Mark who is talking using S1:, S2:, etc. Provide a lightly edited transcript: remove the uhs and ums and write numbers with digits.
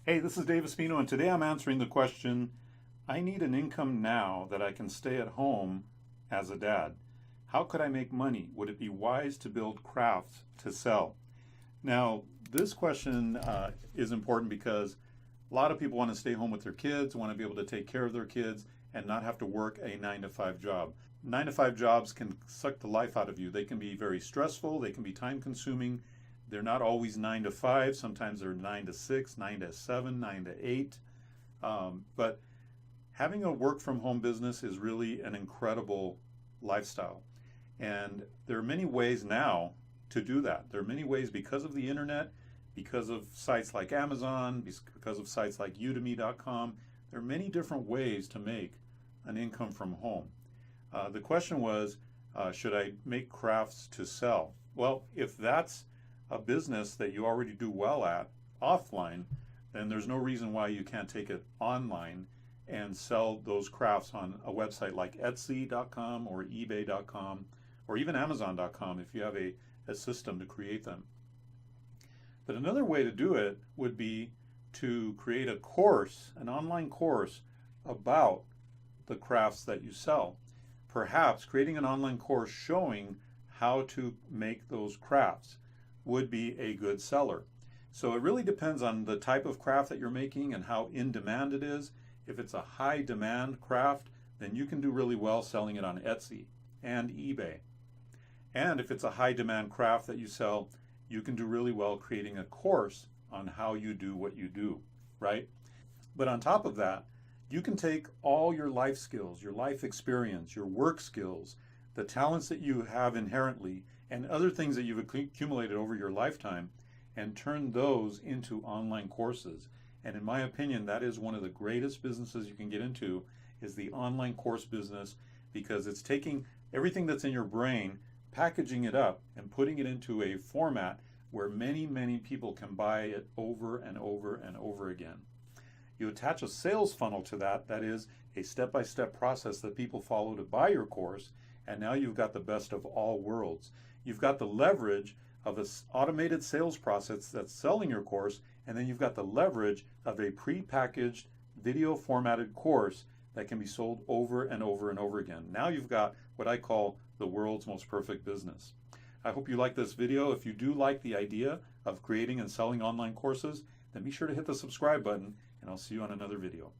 S1: Hey, this is Dave Espino, and today I'm answering the question, I need an income now that I can stay at home as a dad. How could I make money? Would it be wise to build crafts to sell? Now, this question is important because a lot of people want to stay home with their kids, want to be able to take care of their kids, and not have to work a 9-to-5 job. 9-to-5 jobs can suck the life out of you. They can be very stressful, they can be time consuming. They're not always 9 to 5. Sometimes they're 9 to 6, 9 to 7, 9 to 8. But having a work from home business is really an incredible lifestyle. And there are many ways now to do that. There are many ways because of the internet, because of sites like Amazon, because of sites like udemy.com. There are many different ways to make an income from home. The question was, should I make crafts to sell? Well, if that's a business that you already do well at offline, then there's no reason why you can't take it online and sell those crafts on a website like Etsy.com or eBay.com or even Amazon.com if you have a system to create them. But another way to do it would be to create a course, an online course about the crafts that you sell. Perhaps creating an online course showing how to make those crafts would be a good seller. So it really depends on the type of craft that you're making and how in demand it is. If it's a high demand craft, then you can do really well selling it on Etsy and eBay. And if it's a high demand craft that you sell, you can do really well creating a course on how you do what you do, right? But on top of that, you can take all your life skills, your life experience, your work skills, the talents that you have inherently, and other things that you've accumulated over your lifetime, and turn those into online courses. And in my opinion, that is one of the greatest businesses you can get into, is the online course business, because it's taking everything that's in your brain, packaging it up, and putting it into a format where many, many people can buy it over and over and over again. You attach a sales funnel to that, that is a step-by-step process that people follow to buy your course, and now you've got the best of all worlds. You've got the leverage of an automated sales process that's selling your course, and then you've got the leverage of a pre-packaged video formatted course that can be sold over and over and over again. Now you've got what I call the world's most perfect business. I hope you like this video. If you do like the idea of creating and selling online courses, then be sure to hit the subscribe button, and I'll see you on another video.